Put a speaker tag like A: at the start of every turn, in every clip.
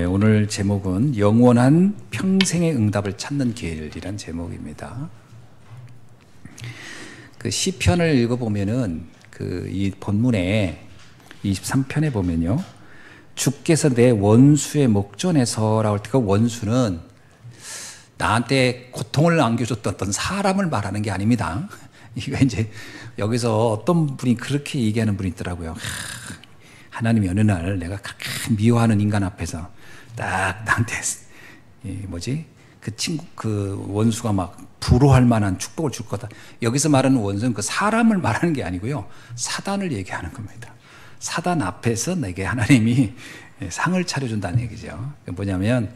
A: 오늘 제목은 영원한 평생의 응답을 찾는 길이란 제목입니다. 그 시편을 읽어보면은 이 본문에 23편에 보면요, 주께서 내 원수의 목전에서라고 할 때 그 원수는 나한테 고통을 안겨줬던 어떤 사람을 말하는 게 아닙니다. 이거 이제 여기서 어떤 분이 그렇게 얘기하는 분이 있더라고요. 하나님이 어느 날 내가 미워하는 인간 앞에서 딱 나한테 그 원수가 막 부러워할 만한 축복을 줄 거다. 여기서 말하는 원수는 그 사람을 말하는 게 아니고요, 사단을 얘기하는 겁니다. 사단 앞에서 내게 하나님이 상을 차려준다는 얘기죠. 뭐냐면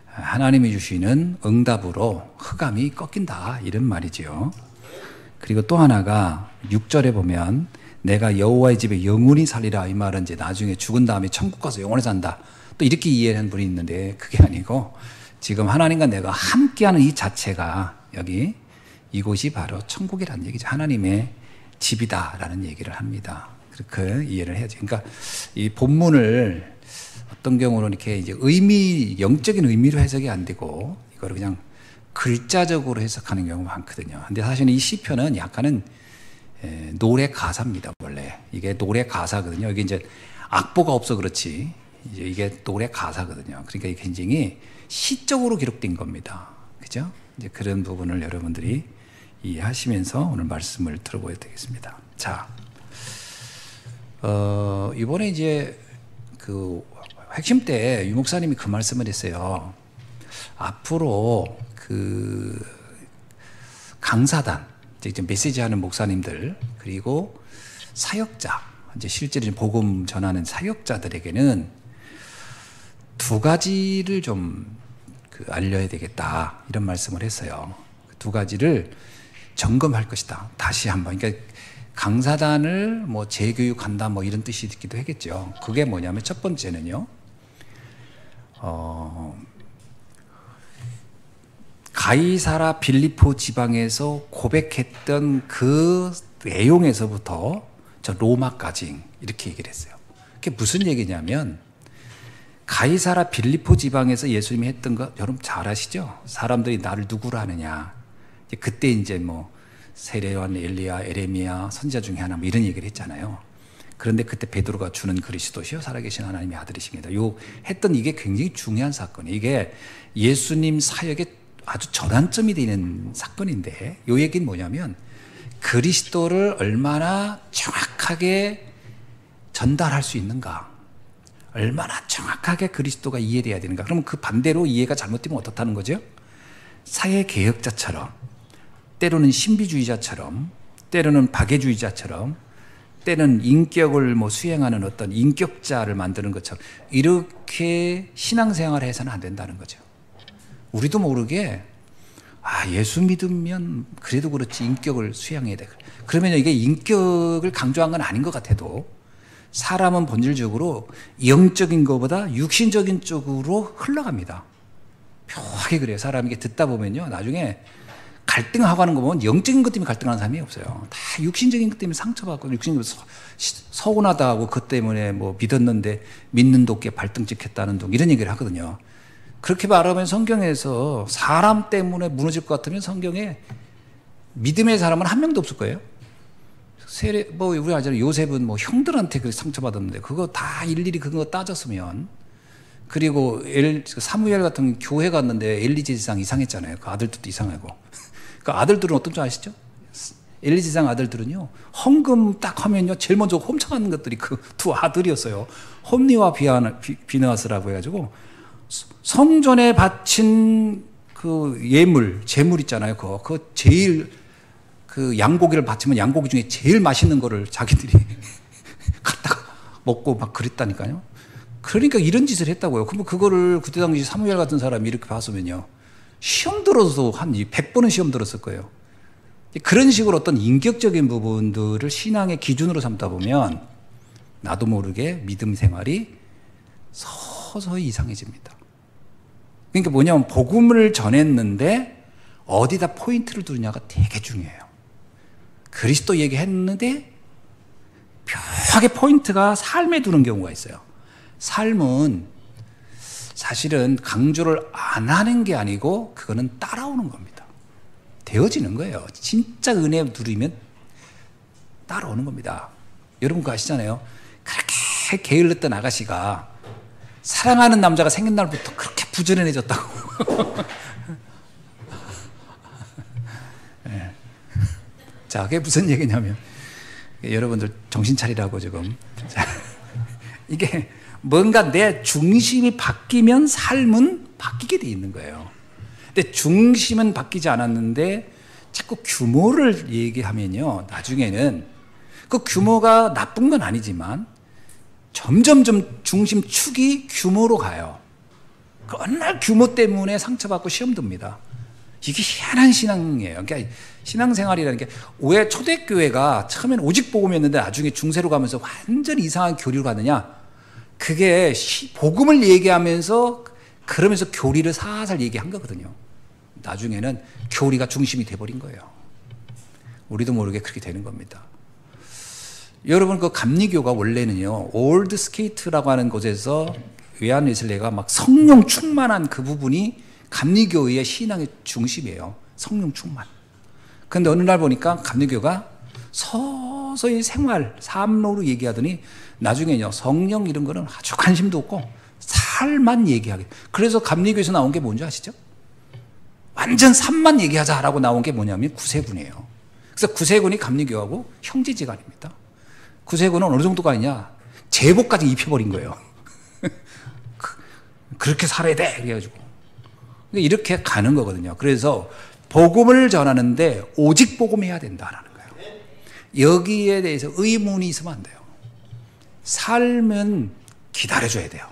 A: 하나님이 주시는 응답으로 흑암이 꺾인다, 이런 말이죠. 그리고 또 하나가 6절에 보면 내가 여호와의 집에 영원히 살리라, 이 말은 이제 나중에 죽은 다음에 천국 가서 영원히 산다, 또 이렇게 이해하는 분이 있는데 그게 아니고 지금 하나님과 내가 함께하는 이 자체가 여기 이곳이 바로 천국이라는 얘기죠. 하나님의 집이다라는 얘기를 합니다. 그렇게 이해를 해야죠. 그러니까 이 본문을 어떤 경우는 이렇게 이제 영적인 의미로 해석이 안 되고 이거를 그냥 글자적으로 해석하는 경우가 많거든요. 근데 사실 이 시편은 약간은 노래 가사입니다. 원래 이게 노래 가사거든요. 이게 이제 악보가 없어 그렇지 이제 이게 노래 가사거든요. 그러니까 이게 굉장히 시적으로 기록된 겁니다. 그죠? 이제 그런 부분을 여러분들이 이해하시면서 오늘 말씀을 들어보야 되겠습니다. 자, 이번에 이제 그 핵심 때 유 목사님이 그 말씀을 했어요. 앞으로 그 강사단, 이제 메시지하는 목사님들, 그리고 사역자, 이제 실제로 복음 전하는 사역자들에게는 두 가지를 좀 알려야 되겠다, 이런 말씀을 했어요. 두 가지를 점검할 것이다. 다시 한번. 그러니까 강사단을 재교육한다, 이런 뜻이기도 하겠죠. 그게 뭐냐면 첫 번째는요, 가이사라 빌립보 지방에서 고백했던 그 내용에서부터 저 로마까지 이렇게 얘기를 했어요. 그게 무슨 얘기냐면 가이사라 빌립보 지방에서 예수님이 했던 거 여러분 잘 아시죠? 사람들이 나를 누구로 하느냐. 그때 이제 세례요한, 엘리야, 에레미야 선지자 중에 하나 이런 얘기를 했잖아요. 그런데 그때 베드로가 주는 그리스도시요 살아계신 하나님의 아들이십니다. 했던 이게 굉장히 중요한 사건이에요. 이게 예수님 사역의 아주 전환점이 되는 사건인데, 이 얘기는 뭐냐면 그리스도를 얼마나 정확하게 전달할 수 있는가, 얼마나 정확하게 그리스도가 이해돼야 되는가. 그러면 그 반대로 이해가 잘못되면 어떻다는 거죠? 사회개혁자처럼, 때로는 신비주의자처럼, 때로는 박애주의자처럼, 때는 인격을 수행하는 어떤 인격자를 만드는 것처럼 이렇게 신앙생활을 해서는 안 된다는 거죠. 우리도 모르게 예수 믿으면 그래도 그렇지 인격을 수양해야 돼. 그러면 이게 인격을 강조한 건 아닌 것 같아도 사람은 본질적으로 영적인 것보다 육신적인 쪽으로 흘러갑니다. 묘하게 그래요. 사람이 이게 듣다 보면요, 나중에 갈등하고 하는 거 보면 영적인 것 때문에 갈등하는 사람이 없어요. 다 육신적인 것 때문에 상처받고 육신적으로 서운하다 하고 그것 때문에 믿었는데 믿는 도끼에 발등 찍혔다는 둥 이런 얘기를 하거든요. 그렇게 말하면 성경에서 사람 때문에 무너질 것 같으면 성경에 믿음의 사람은 한 명도 없을 거예요. 우리 알잖아요. 요셉은 형들한테 그렇게 상처받았는데 그거 다 일일이 그거 따졌으면, 그리고 사무엘 같은 교회 갔는데 엘리 제사장 이상했잖아요. 그 아들들도 이상하고. 그 아들들은 어떤 줄 아시죠? 엘리 제사장 아들들은요, 헌금 딱 하면요 제일 먼저 훔쳐가는 것들이 그 두 아들이었어요. 홈니와 비느하스라고 해가지고 성전에 바친 그 제물 있잖아요. 그거 제일 양고기를 바치면 양고기 중에 제일 맛있는 거를 자기들이 갖다가 먹고 막 그랬다니까요. 그러니까 이런 짓을 했다고요. 그럼 그거를 그때 당시 사무엘 같은 사람이 이렇게 봤으면요, 시험 들어서 한 100번은 시험 들었을 거예요. 그런 식으로 어떤 인격적인 부분들을 신앙의 기준으로 삼다 보면 나도 모르게 믿음 생활이 서서히 이상해집니다. 그러니까 뭐냐면 복음을 전했는데 어디다 포인트를 두느냐가 되게 중요해요. 그리스도 얘기했는데 묘하게 포인트가 삶에 두는 경우가 있어요. 삶은 사실은 강조를 안 하는 게 아니고 그거는 따라오는 겁니다. 되어지는 거예요. 진짜 은혜 누리면 따라오는 겁니다. 여러분 그거 아시잖아요. 그렇게 게을렀던 아가씨가 사랑하는 남자가 생긴 날부터 그렇게 부지런해졌다고. 네. 자, 그게 무슨 얘기냐면 여러분들 정신 차리라고 지금. 자, 이게 뭔가 내 중심이 바뀌면 삶은 바뀌게 돼 있는 거예요. 근데 중심은 바뀌지 않았는데 자꾸 규모를 얘기하면요, 나중에는 그 규모가 나쁜 건 아니지만 점점점 중심 축이 규모로 가요. 그 어느 날 규모 때문에 상처받고 시험 듭니다. 이게 희한한 신앙이에요. 그러니까 신앙생활이라는 게 왜 초대교회가 처음엔 오직 복음이었는데 나중에 중세로 가면서 완전히 이상한 교리로 가느냐? 그게 복음을 얘기하면서 그러면서 교리를 살살 얘기한 거거든요. 나중에는 교리가 중심이 돼버린 거예요. 우리도 모르게 그렇게 되는 겁니다. 여러분 그 감리교가 원래는요, 올드 스케이트라고 하는 곳에서 외환 웨슬레가 막 성령 충만한 그 부분이 감리교의 신앙의 중심이에요. 성령 충만. 그런데 어느 날 보니까 감리교가 서서히 생활, 삶으로 얘기하더니 나중에는요, 성령 이런 거는 아주 관심도 없고 살만 얘기하게. 그래서 감리교에서 나온 게 뭔지 아시죠? 완전 삶만 얘기하자라고 나온 게 뭐냐면 구세군이에요. 그래서 구세군이 감리교하고 형제지간입니다. 구세군은 어느 정도가 아니냐? 제복까지 입혀버린 거예요. 그렇게 살아야 돼! 그래가지고. 이렇게 가는 거거든요. 그래서 복음을 전하는데 오직 복음해야 된다라는 거예요. 여기에 대해서 의문이 있으면 안 돼요. 삶은 기다려줘야 돼요.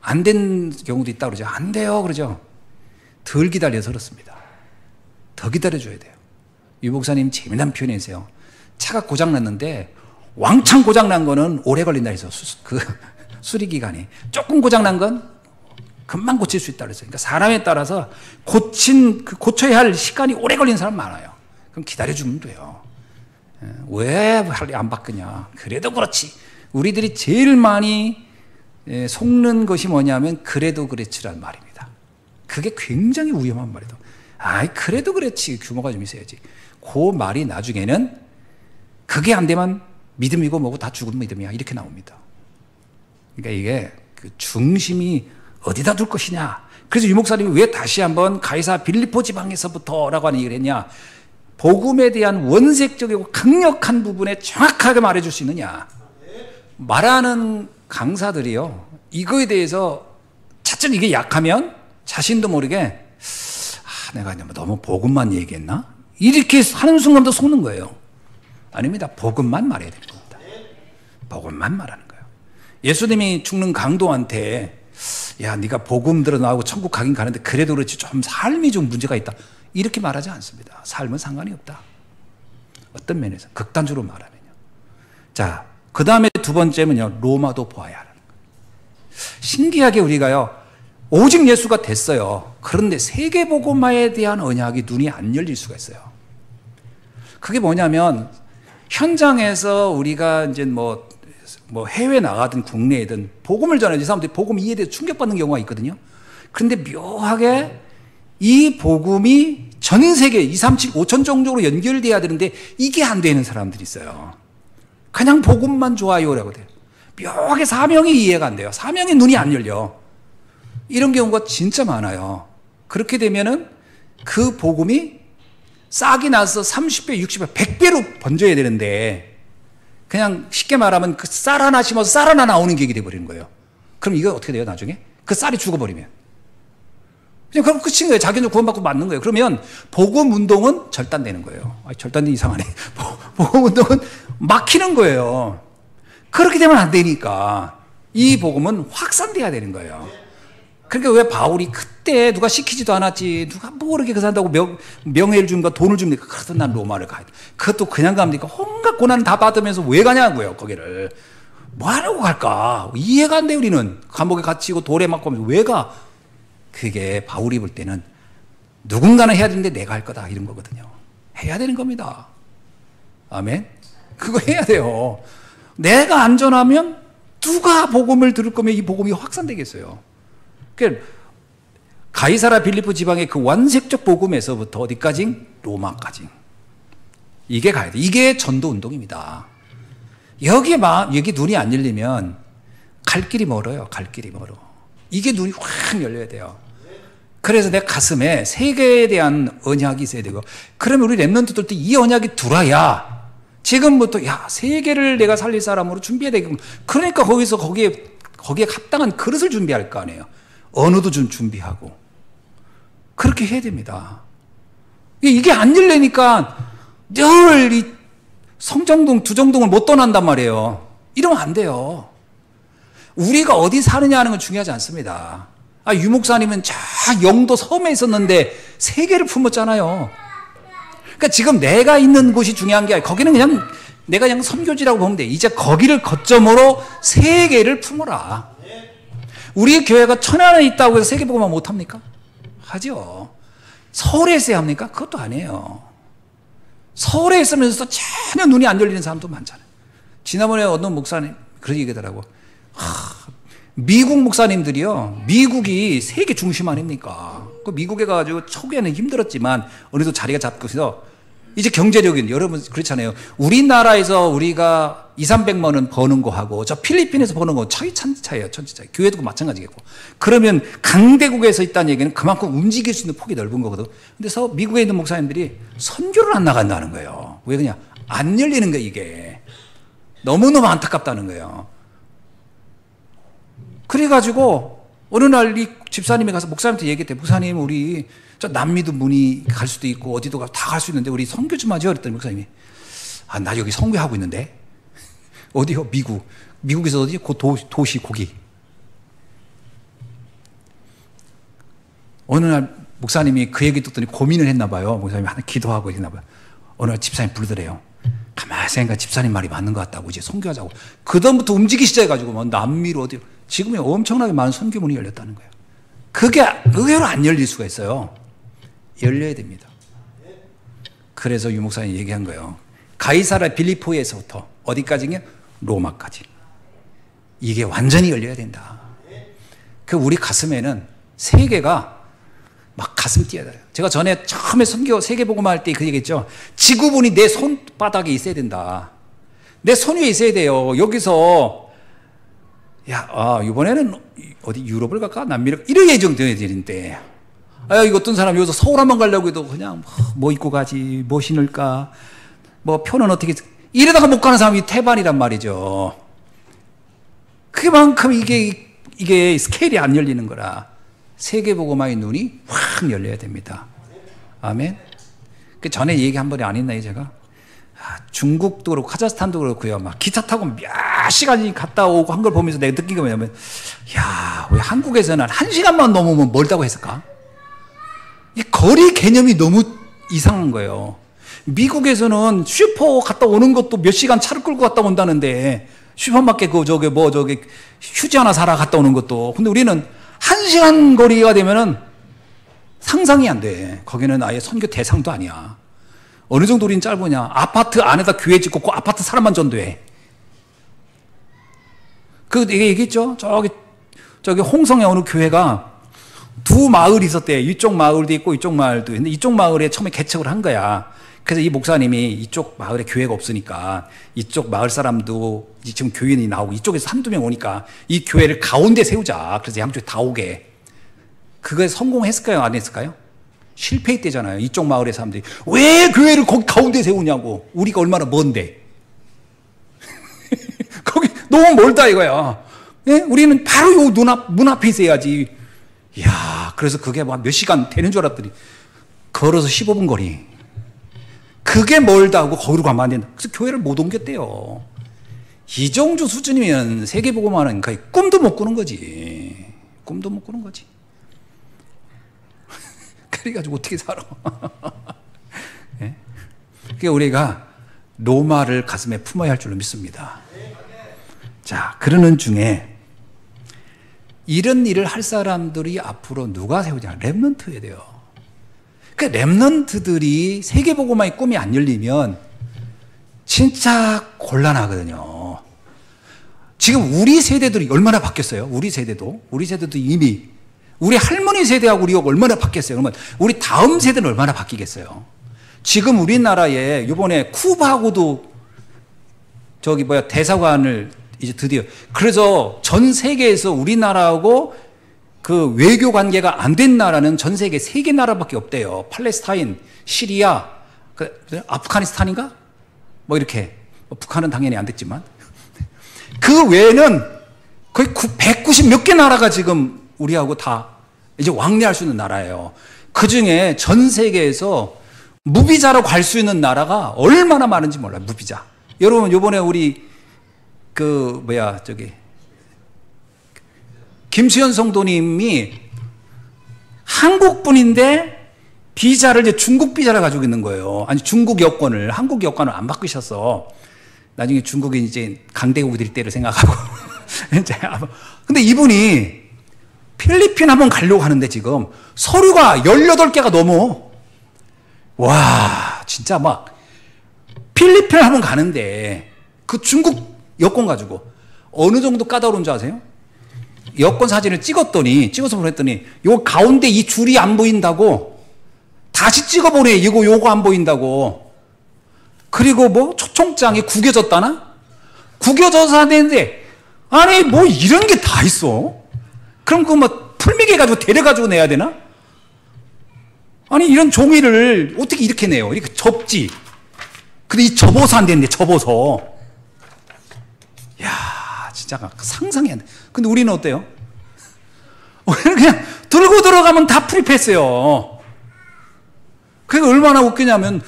A: 안 된 경우도 있다고 그러죠. 안 돼요. 그러죠. 덜 기다려서 그렇습니다. 더 기다려줘야 돼요. 유 목사님 재미난 표현이 있어요. 차가 고장났는데 왕창 고장난 거는 오래 걸린다 해서 수리기간이. 조금 고장난 건 금방 고칠 수 있다 그랬어요. 그러니까 사람에 따라서 고쳐야 할 시간이 오래 걸리는 사람 많아요. 그럼 기다려주면 돼요. 왜 안 바꾸냐. 그래도 그렇지. 우리들이 제일 많이 속는 것이 뭐냐면 그래도 그렇지란 말입니다. 그게 굉장히 위험한 말이다. 아이 그래도 그렇지. 규모가 좀 있어야지. 그 말이 나중에는 그게 안 되면 믿음이고 뭐고 다 죽은 믿음이야. 이렇게 나옵니다. 그러니까 이게 그 중심이 어디다 둘 것이냐. 그래서 유 목사님이 왜 다시 한번 가이사 빌립보 지방에서부터라고 하는 얘기를 했냐. 복음에 대한 원색적이고 강력한 부분에 정확하게 말해줄 수 있느냐. 말하는 강사들이요, 이거에 대해서 차츰 이게 약하면 자신도 모르게 내가 너무 복음만 얘기했나? 이렇게 하는 순간도 속는 거예요. 아닙니다. 복음만 말해야 되는 겁니다. 복음만 말하는 거예요. 예수님이 죽는 강도한테 야 네가 복음 들어 나오고 천국 가긴 가는데 그래도 그렇지 좀 삶이 좀 문제가 있다. 이렇게 말하지 않습니다. 삶은 상관이 없다. 어떤 면에서 극단적으로 말하면요. 자, 그 다음에 두 번째는요, 로마도 보아야 하는 거예요. 신기하게 우리가요, 오직 예수가 됐어요. 그런데 세계복음화에 대한 언약이 눈이 안 열릴 수가 있어요. 그게 뭐냐면 현장에서 우리가 이제 뭐 해외 나가든 국내에든 복음을 전하지 사람들이 복음 이해에 대해서 충격받는 경우가 있거든요. 그런데 묘하게 이 복음이 전 세계 2, 3, 7, 5천 정도로 연결돼야 되는데 이게 안 되는 사람들이 있어요. 그냥 복음만 좋아요라고 돼요. 묘하게 사명이 이해가 안 돼요. 사명의 눈이 안 열려. 이런 경우가 진짜 많아요. 그렇게 되면은 그 복음이 싹이 나서 30배, 60배, 100배로 번져야 되는데 그냥 쉽게 말하면 그 쌀 하나 심어서 쌀 하나 나오는 계획이 돼버리는 거예요. 그럼 이거 어떻게 돼요, 나중에? 그 쌀이 죽어버리면. 그냥 그럼 끝인 거예요. 자기는 구원받고 맞는 거예요. 그러면 복음 운동은 절단되는 거예요. 절단이 이상하네. 복음 운동은 막히는 거예요. 그렇게 되면 안 되니까 이 복음은 확산돼야 되는 거예요. 그러니까 왜 바울이 그때 누가 시키지도 않았지, 누가 모르게 그 산다고 명예를 줍니까, 돈을 줍니까? 그래도 난 로마를 가야 돼. 그것도 그냥 갑니까? 온갖 고난 다 받으면서 왜 가냐고요, 거기를. 뭐 하려고 갈까? 이해가 안 돼, 우리는. 감옥에 갇히고 돌에 맞고 하면서 왜 가? 그게 바울이 볼 때는 누군가는 해야 되는데 내가 할 거다, 이런 거거든요. 해야 되는 겁니다. 아멘? 그거 해야 돼요. 내가 안전하면 누가 복음을 들을 거면 이 복음이 확산되겠어요. 그러니까 가이사라 빌립보 지방의 그 완색적 복음에서부터 어디까지? 로마까지. 이게 가야 돼. 이게 전도 운동입니다. 여기 눈이 안 열리면 갈 길이 멀어요. 갈 길이 멀어. 이게 눈이 확 열려야 돼요. 그래서 내 가슴에 세계에 대한 언약이 있어야 되고, 그러면 우리 랩런트들도 이 언약이 들어야 지금부터 세계를 내가 살릴 사람으로 준비해야 되겠구나. 그러니까 거기에 합당한 그릇을 준비할 거 아니에요. 언어도 좀 준비하고. 그렇게 해야 됩니다. 이게 안 열리니까 늘 이 성정동, 두정동을 못 떠난단 말이에요. 이러면 안 돼요. 우리가 어디 사느냐 하는 건 중요하지 않습니다. 유 목사님은 저 영도 섬에 있었는데 세계를 품었잖아요. 그러니까 지금 내가 있는 곳이 중요한 게 아니라 거기는 그냥 내가 그냥 선교지라고 보면 돼. 이제 거기를 거점으로 세계를 품어라. 우리 교회가 천안에 있다고 해서 세계복음화 못합니까? 하죠. 서울에 있어야 합니까? 그것도 아니에요. 서울에 있으면서 전혀 눈이 안 열리는 사람도 많잖아요. 지난번에 어떤 목사님 그런 얘기하더라고. 미국 목사님들이요, 미국이 세계 중심 아닙니까? 그 미국에 가가지고 초기에는 힘들었지만 어느덧 자리가 잡고서 이제 경제력인, 여러분 그렇잖아요. 우리나라에서 우리가 200~300만 원 버는 거하고 저 필리핀에서 버는 거 천지 차이예요. 천지 차이. 교회도 마찬가지겠고. 그러면 강대국에서 있다는 얘기는 그만큼 움직일 수 있는 폭이 넓은 거거든. 근데 미국에 있는 목사님들이 선교를 안 나간다는 거예요. 왜 그냥 안 열리는 거예요, 이게. 너무너무 안타깝다는 거예요. 그래가지고 어느 날 이 집사님이 가서 목사님한테 얘기했대. 목사님, 우리 저 남미도 문의 갈 수도 있고 어디도 다 갈 수 있는데 우리 선교 좀 하죠. 그랬더니 목사님이 나 여기 선교하고 있는데. 어디요? 미국에서 어디? 도시 거기. 어느 날 목사님이 그 얘기 듣더니 고민을 했나 봐요. 목사님이 하나 기도하고 했나 봐요. 어느 날 집사님 부르더래요. 가만히 생각하니까 집사님 말이 맞는 것 같다고 이제 선교하자고. 그다음부터 움직이기 시작해가지고 뭐 남미로 어디 지금은 엄청나게 많은 선교문이 열렸다는 거예요. 그게 의외로 안 열릴 수가 있어요. 열려야 됩니다. 그래서 유 목사님이 얘기한 거예요. 가이사라 빌립보에서부터 어디까지냐? 로마까지. 이게 완전히 열려야 된다. 그 우리 가슴에는 세계가 막 가슴 뛰어요. 제가 전에 처음에 선교 세계복음 할 때 그 얘기했죠. 지구본이 내 손바닥에 있어야 된다. 내 손 위에 있어야 돼요. 여기서 이번에는 어디 유럽을 갈까? 남미를 이런 예정되어야 되는데 이거 어떤 사람 여기서 서울 한번 가려고 해도 그냥 뭐 입고 가지, 뭐 신을까, 뭐 표는 어떻게 이러다가 못 가는 사람이 태반이란 말이죠. 그만큼 이게 스케일이 안 열리는 거라. 세계복음화의 눈이 확 열려야 됩니다. 아멘. 그 전에 얘기 한 번에 안 했나요, 제가? 중국도 그렇고 카자흐스탄도 그렇고요. 막 기차 타고 몇 시간이 갔다 오고 한 걸 보면서 내가 느낀 게 뭐냐면, 왜 한국에서는 1시간만 넘으면 멀다고 했을까? 이 거리 개념이 너무 이상한 거예요. 미국에서는 슈퍼 갔다 오는 것도 몇 시간 차를 끌고 갔다 온다는데, 슈퍼마켓 휴지 하나 사러 갔다 오는 것도. 근데 우리는 1시간 거리가 되면은 상상이 안 돼. 거기는 아예 선교 대상도 아니야. 어느 정도 우리는 짧으냐. 아파트 안에다 교회 짓고 그 아파트 사람만 전도해. 얘기했죠? 저기 홍성에 어느 교회가 두 마을이 있었대. 이쪽 마을도 있고 이쪽 마을도 있는데 이쪽 마을에 처음에 개척을 한 거야. 그래서 이 목사님이 이쪽 마을에 교회가 없으니까 이쪽 마을 사람도 지금 교인이 나오고 이쪽에서 한두 명 오니까 이 교회를 가운데 세우자. 그래서 양쪽에 다 오게. 그거에 성공했을까요? 안 했을까요? 실패했대잖아요. 이쪽 마을의 사람들이. 왜 교회를 거기 가운데 세우냐고. 우리가 얼마나 먼데. 거기 너무 멀다 이거야. 네? 우리는 바로 요 문 앞에 있어야지. 이야, 그래서 그게 몇 시간 되는 줄 알았더니 걸어서 15분 거리. 그게 멀다고 거기로 가면 안 된다. 그래서 교회를 못 옮겼대요. 이 정도 수준이면 세계복음화는 거의 꿈도 못 꾸는 거지. 꿈도 못 꾸는 거지. 그래가지고 어떻게 살아? 네? 그러니까 우리가 로마를 가슴에 품어야 할 줄로 믿습니다. 자, 그러는 중에 이런 일을 할 사람들이 앞으로 누가 세우냐? 랩런트여야 돼요. 그 랩런트들이 세계복음화의 꿈이 안 열리면 진짜 곤란하거든요. 지금 우리 세대들이 얼마나 바뀌었어요? 우리 세대도 이미 우리 할머니 세대하고 우리가 얼마나 바뀌었어요? 그러면 우리 다음 세대는 얼마나 바뀌겠어요? 지금 우리나라에 이번에 쿠바하고도 대사관을 이제 드디어, 그래서 전 세계에서 우리나라하고 그 외교 관계가 안 된 나라는 전 세계 3개 나라밖에 없대요. 팔레스타인, 시리아, 아프가니스탄인가? 뭐 이렇게. 북한은 당연히 안 됐지만. 그 외에는 거의 190 몇 개 나라가 지금 우리하고 다 이제 왕래할 수 있는 나라예요. 그 중에 전 세계에서 무비자로 갈 수 있는 나라가 얼마나 많은지 몰라요. 무비자. 여러분, 요번에 우리 김수현 성도님이 한국 분인데 비자를 이제 중국 비자를 가지고 있는 거예요. 아니, 중국 여권을, 한국 여권을 안 바꾸셔서 나중에 중국이 이제 강대국이 될 때를 생각하고. 근데 이분이 필리핀 한번 가려고 하는데 지금 서류가 18개가 넘어. 와, 진짜 막 필리핀 한번 가는데 그 중국 여권 가지고 어느 정도 까다로운 줄 아세요? 여권 사진을 찍어서 보냈더니 요 가운데 이 줄이 안 보인다고 다시 찍어보내. 요거 안 보인다고. 그리고 뭐 초청장이 구겨졌다나? 구겨져서 하는데, 아니 뭐 이런 게 다 있어. 그럼 그거 뭐 풀미게 가지고 데려가지고 내야 되나? 아니 이런 종이를 어떻게 이렇게 내요? 이렇게 접지. 근데 이 접어서 안 되는데, 접어서. 야, 진짜 상상이 안 돼. 근데 우리는 어때요? 우리는 그냥 들고 들어가면 다 프리패스예요. 그게 얼마나 웃기냐면,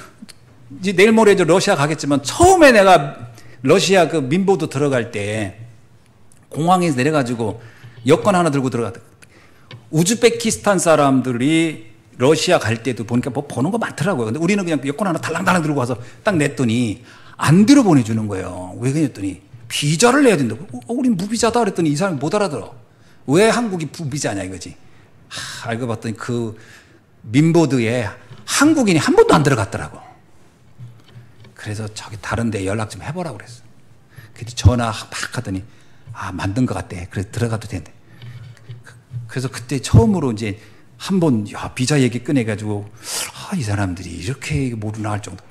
A: 이제 내일 모레 러시아 가겠지만, 처음에 내가 러시아 그 민보도 들어갈 때 공항에서 내려가지고 여권 하나 들고 들어갔다. 우즈베키스탄 사람들이 러시아 갈 때도 보니까 뭐 보는 거 많더라고요. 근데 우리는 그냥 여권 하나 달랑달랑 들고 가서 딱 냈더니 안 들어 보내주는 거예요. 왜 그랬더니 비자를 내야 된다고. 우린 무비자다 그랬더니 이 사람이 못 알아들어. 왜 한국이 무비자냐 이거지. 알고 봤더니 그 민보드에 한국인이 한 번도 안 들어갔더라고. 그래서 저기 다른 데 연락 좀 해보라고 그랬어. 그때 전화 막 하더니 만든 것 같대. 그래서 들어가도 된대. 그래서 그때 처음으로 이제 한번 비자 얘기 꺼내가지고 이 사람들이 이렇게 모르나 할 정도.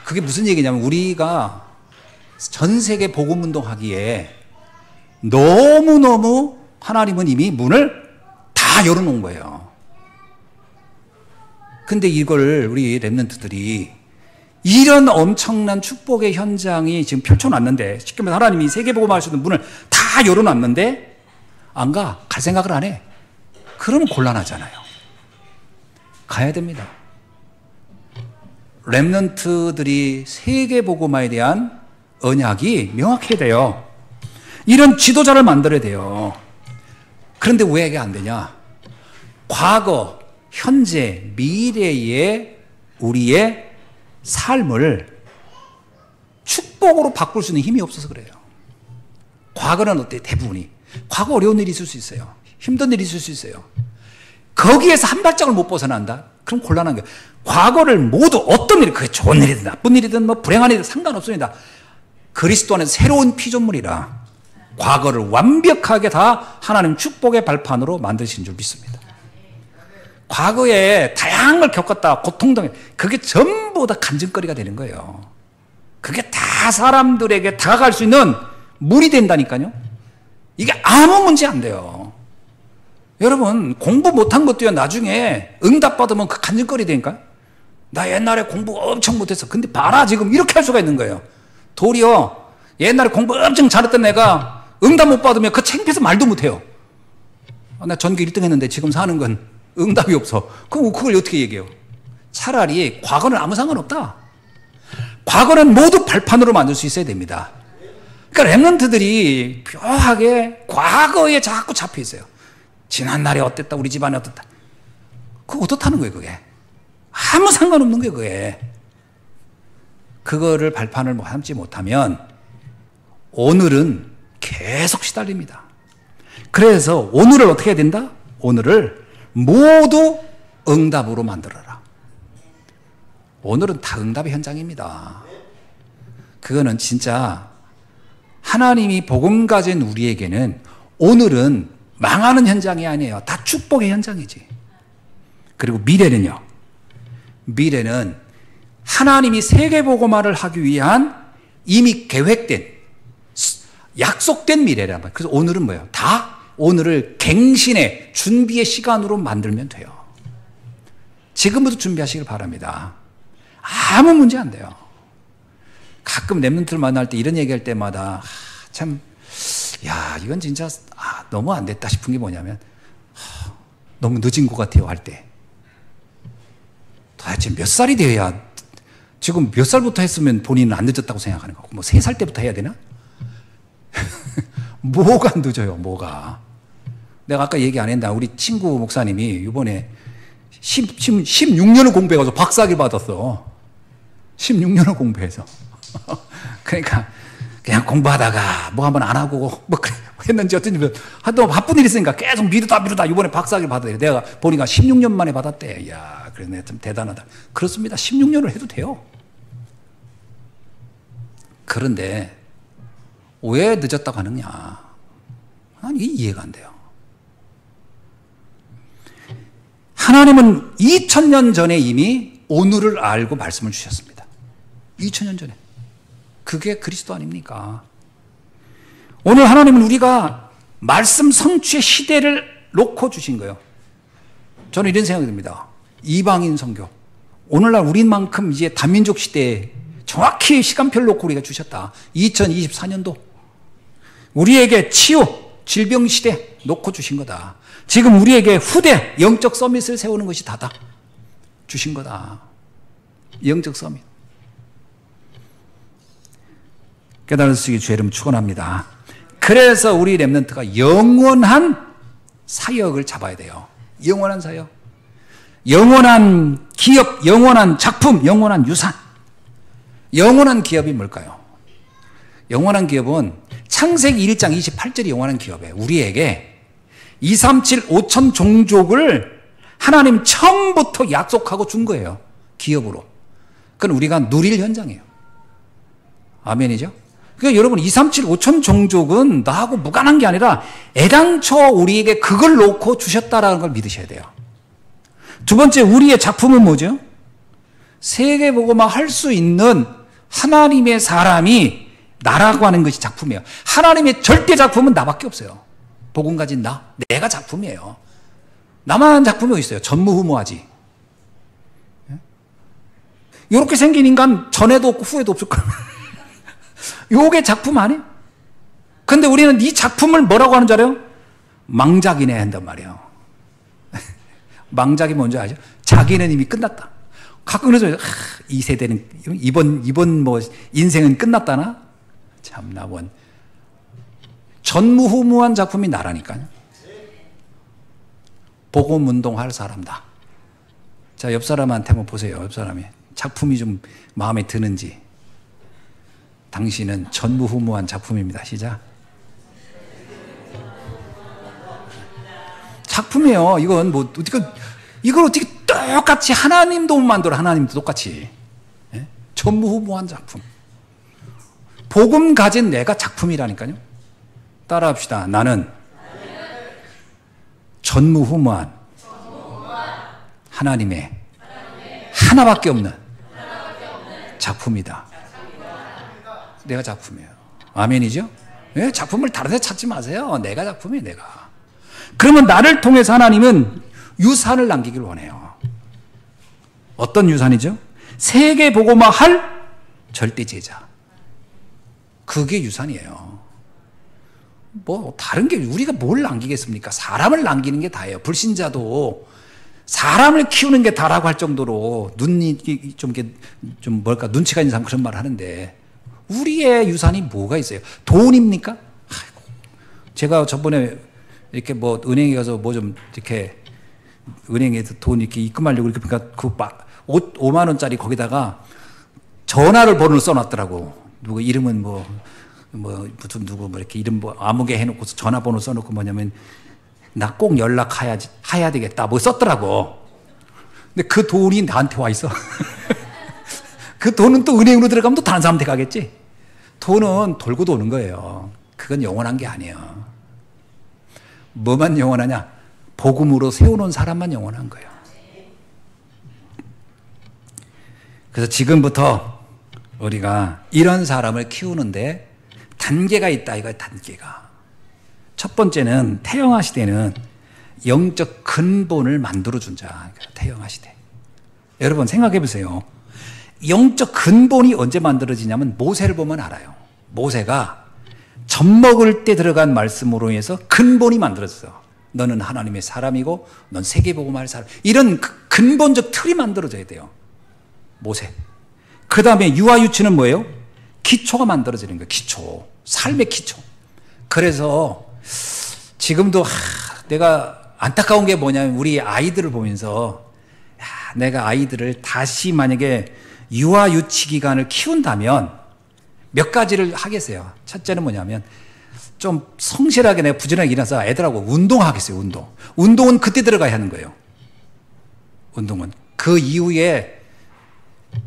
A: 그게 무슨 얘기냐면, 우리가 전 세계 복음운동 하기에 너무너무 하나님은 이미 문을 다 열어놓은 거예요. 근데 이걸 우리 랩런트들이 이런 엄청난 축복의 현장이 지금 펼쳐놨는데, 쉽게 말해서 하나님이 세계복음 할 수 있는 문을 다 열어놨는데 안 가. 갈 생각을 안 해. 그러면 곤란하잖아요. 가야 됩니다. 랩런트들이 세계복음화에 대한 언약이 명확해야 돼요. 이런 지도자를 만들어야 돼요. 그런데 왜 이게 안 되냐? 과거, 현재, 미래의 우리의 삶을 축복으로 바꿀 수 있는 힘이 없어서 그래요. 과거는 어때? 대부분이. 과거 어려운 일이 있을 수 있어요. 힘든 일이 있을 수 있어요. 거기에서 한 발짝을 못 벗어난다? 그럼 곤란한 거예요. 과거를 모두 어떤 일, 그게 좋은 일이든 나쁜 일이든 뭐 불행한 일이든 상관없습니다. 그리스도 안에서 새로운 피조물이라 과거를 완벽하게 다 하나님 축복의 발판으로 만드신 줄 믿습니다. 과거에 다양한 걸 겪었다, 고통당, 그게 전부 다 간증거리가 되는 거예요. 그게 다 사람들에게 다가갈 수 있는 물이 된다니까요. 이게 아무 문제 안 돼요. 여러분, 공부 못한 것도요, 나중에 응답받으면 그 간증거리 되니까. 나 옛날에 공부 엄청 못했어. 근데 봐라, 지금 이렇게 할 수가 있는 거예요. 도리어 옛날에 공부 엄청 잘했던 애가 응답 못 받으면 그 창피해서 말도 못해요. 나 전교 1등 했는데 지금 사는 건 응답이 없어. 그럼 그걸 어떻게 얘기해요? 차라리 과거는 아무 상관없다. 과거는 모두 발판으로 만들 수 있어야 됩니다. 그러니까 랩런트들이 묘하게 과거에 자꾸 잡혀 있어요. 지난날에 어땠다, 우리 집안에 어땠다. 그거 어떻다는 거예요, 그게. 아무 상관없는 거예요, 그게. 그거를 발판을 삼지 못하면 오늘은 계속 시달립니다. 그래서 오늘을 어떻게 해야 된다? 오늘을 모두 응답으로 만들어라. 오늘은 다 응답의 현장입니다. 그거는 진짜 하나님이 복음 가진 우리에게는 오늘은 망하는 현장이 아니에요. 다 축복의 현장이지. 그리고 미래는요. 미래는 하나님이 세계복음화를 하기 위한 이미 계획된 약속된 미래란 말이에요. 그래서 오늘은 뭐예요? 다 오늘을 갱신의 준비의 시간으로 만들면 돼요. 지금부터 준비하시길 바랍니다. 아무 문제 안 돼요. 가끔 랩런트를 만날 때 이런 얘기할 때마다 참, 야, 이건 진짜 너무 안 됐다 싶은 게 뭐냐면 너무 늦은 것 같아요 할 때. 도대체 몇 살이 되어야, 지금 몇 살부터 했으면 본인은 안 늦었다고 생각하는 거고, 뭐 3살 때부터 해야 되나? 뭐가 늦어요, 뭐가. 내가 아까 얘기 안 했나? 우리 친구 목사님이 이번에 16년을 공부해가지고 박사학위 받았어. 16년을 공부해서. 그러니까 그냥 공부하다가 뭐 한번 안 하고 뭐 했는지 어쩐지 하여튼 바쁜 일 있으니까 계속 미루다 이번에 박사학위를 받았대요. 내가 보니까 16년 만에 받았대. 이야, 그래 내가 좀 대단하다. 그렇습니다. 16년을 해도 돼요. 그런데 왜 늦었다고 하느냐? 난 이게 이해가 안 돼요. 하나님은 2000년 전에 이미 오늘을 알고 말씀을 주셨습니다. 2000년 전에. 그게 그리스도 아닙니까? 오늘 하나님은 우리가 말씀 성취의 시대를 놓고 주신 거예요. 저는 이런 생각이 듭니다. 이방인 선교. 오늘날 우리만큼 이제 다민족 시대에 정확히 시간표를 놓고 우리가 주셨다. 2024년도. 우리에게 치유, 질병 시대 놓고 주신 거다. 지금 우리에게 후대, 영적 서밋을 세우는 것이 다다. 주신 거다. 영적 서밋. 깨달을 수 있게 주의 이름 축원합니다. 그래서 우리 렘넌트가 영원한 사역을 잡아야 돼요. 영원한 사역. 영원한 기업, 영원한 작품, 영원한 유산. 영원한 기업이 뭘까요? 영원한 기업은 창세기 1장 28절이 영원한 기업이에요. 우리에게 237, 5천 종족을 하나님 처음부터 약속하고 준 거예요. 기업으로. 그건 우리가 누릴 현장이에요. 아멘이죠? 그러니까 여러분 237, 5천 종족은 나하고 무관한 게 아니라 애당초 우리에게 그걸 놓고 주셨다라는 걸 믿으셔야 돼요. 두 번째, 우리의 작품은 뭐죠? 세계복음화 할 수 있는 하나님의 사람이 나라고 하는 것이 작품이에요. 하나님의 절대 작품은 나밖에 없어요. 복음 가진 나, 내가 작품이에요. 나만 작품이 어디 있어요? 전무후무하지. 이렇게 생긴 인간 전에도 없고 후에도 없을 거예요. 요게 작품 아니에요? 근데 우리는 이 작품을 뭐라고 하는 줄 알아요? 망작이네 한단 말이에요. 망작이 뭔지 알죠? 자기는 이미 끝났다. 가끔 그래서 이 세대는 이번 뭐 인생은 끝났다나? 참나 원. 전무후무한 작품이 나라니까요. 복음운동할 사람다. 자, 옆 사람한테 한번 보세요. 옆 사람이 작품이 좀 마음에 드는지. 당신은 전무후무한 작품입니다. 시작. 작품이에요. 이건 뭐 이걸 어떻게 똑같이 하나님도 못 만들어. 하나님도 똑같이. 예? 전무후무한 작품. 복음 가진 내가 작품이라니까요. 따라합시다. 나는 전무후무한 하나님의 하나밖에 없는 작품이다. 내가 작품이에요. 아멘이죠? 네, 작품을 다른 데 찾지 마세요. 내가 작품이에요. 내가. 그러면 나를 통해서 하나님은 유산을 남기길 원해요. 어떤 유산이죠? 세계 복음화 할 절대 제자. 그게 유산이에요. 뭐 다른 게 우리가 뭘 남기겠습니까? 사람을 남기는 게 다예요. 불신자도 사람을 키우는 게 다라고 할 정도로 눈이 좀 뭘까 눈치가 있는 사람 그런 말을 하는데 우리의 유산이 뭐가 있어요? 돈입니까? 아이고, 제가 저번에 이렇게 뭐 은행에 가서 뭐 좀 이렇게 은행에서 돈 이렇게 입금하려고 이렇게 그러니까 그 막 5만 원짜리 거기다가 전화를 번호를 써놨더라고. 누구 이름은 뭐 무슨 누구 뭐 이렇게 이름 뭐 아무개 해놓고서 전화번호 써놓고 뭐냐면 나 꼭 해야 되겠다 뭐 썼더라고. 근데 그 돈이 나한테 와 있어. 그 돈은 또 은행으로 들어가면 또 다른 사람한테 가겠지. 돈은 돌고 도는 거예요. 그건 영원한 게 아니에요. 뭐만 영원하냐? 복음으로 세워놓은 사람만 영원한 거예요. 그래서 지금부터 우리가 이런 사람을 키우는데 단계가 있다 이거예요. 단계가. 첫 번째는 태영아 시대는 영적 근본을 만들어준 자. 태영아 시대. 여러분 생각해 보세요. 영적 근본이 언제 만들어지냐면 모세를 보면 알아요. 모세가 젖 먹을 때 들어간 말씀으로 해서 근본이 만들어졌어. 너는 하나님의 사람이고 넌 세계복음할 사람. 이런 근본적 틀이 만들어져야 돼요. 모세. 그 다음에 유아유치는 뭐예요? 기초가 만들어지는 거예요. 기초. 삶의 기초. 그래서 지금도 내가 안타까운 게 뭐냐면 우리 아이들을 보면서 내가 아이들을 다시 만약에 유아유치 기간을 키운다면 몇 가지를 하겠어요. 첫째는 뭐냐면 좀 성실하게 내가 부지런하게 일어나서 애들하고 운동하겠어요. 운동. 운동은 그때 들어가야 하는 거예요. 운동은. 그 이후에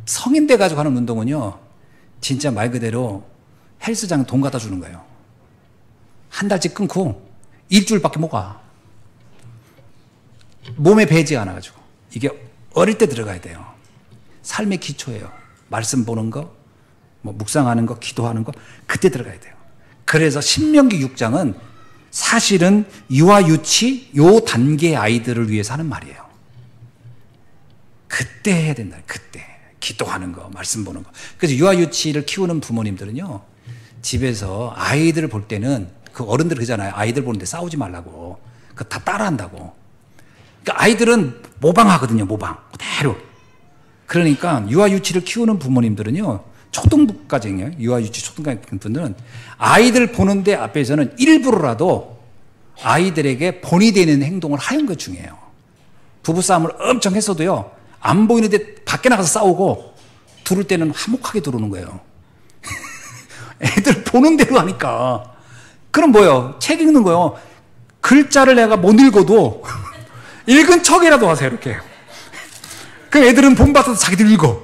A: 성인 돼 가지고 하는 운동은요. 진짜 말 그대로 헬스장 돈 갖다 주는 거예요. 한 달씩 끊고 일주일밖에 못 가. 몸에 배지 않아 가지고. 이게 어릴 때 들어가야 돼요. 삶의 기초예요. 말씀 보는 거, 뭐 묵상하는 거, 기도하는 거 그때 들어가야 돼요. 그래서 신명기 6장은 사실은 유아유치 요 단계의 아이들을 위해서 하는 말이에요. 그때 해야 된다. 그때 기도하는 거, 말씀 보는 거. 그래서 유아유치를 키우는 부모님들은요, 집에서 아이들을 볼 때는 그 어른들 그러잖아요. 아이들 보는데 싸우지 말라고. 그거 다 따라한다고. 그러니까 아이들은 모방하거든요. 모방 그대로. 그러니까 유아유치를 키우는 부모님들은요, 초등부까지요, 유아유치 초등까지 분들은 아이들 보는데 앞에서는 일부러라도 아이들에게 본이 되는 행동을 하는 것 중요해요. 부부싸움을 엄청 했어도요, 안 보이는데 밖에 나가서 싸우고 들을 때는 화목하게 들어오는 거예요. 애들 보는 대로 하니까. 그럼 뭐예요? 책 읽는 거요. 글자를 내가 못 읽어도 읽은 척이라도 하세요. 이렇게. 그 애들은 본받아서 자기들 읽어.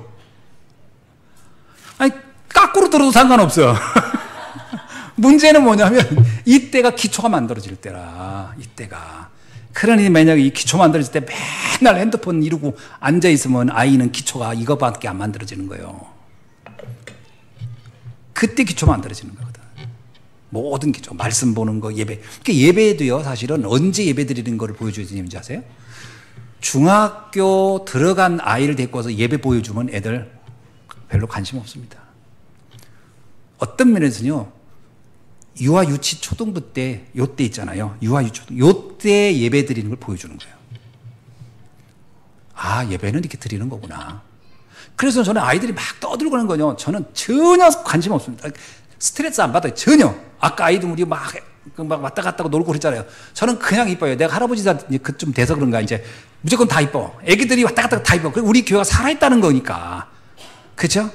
A: 아니, 까꾸로 들어도 상관없어. 문제는 뭐냐면 이때가 기초가 만들어질 때라. 이때가. 그러니 만약에 이 기초 만들어질 때 맨날 핸드폰 이러고 앉아있으면 아이는 기초가 이거밖에 안 만들어지는 거예요. 그때 기초 만들어지는 거거든. 모든 기초. 말씀 보는 거, 예배. 그러니까 예배도요, 사실은 언제 예배 드리는 거를 보여줘야 되는지 아세요? 중학교 들어간 아이를 데리고 와서 예배 보여주면 애들 별로 관심 없습니다. 어떤 면에서는요, 유아 유치 초등부 때, 요때 있잖아요. 유아 유치 초등, 요때 예배 드리는 걸 보여주는 거예요. 아, 예배는 이렇게 드리는 거구나. 그래서 저는 아이들이 막 떠들고 그러는 거요. 저는 전혀 관심 없습니다. 스트레스 안 받아요. 전혀. 아까 아이들 우리 막 왔다 갔다 하고 놀고 그랬잖아요. 저는 그냥 이뻐요. 내가 할아버지가 좀 돼서 그런가 이제 무조건 다 이뻐. 애기들이 왔다 갔다 다 이뻐. 그리고 우리 교회가 살아있다는 거니까. 그렇죠?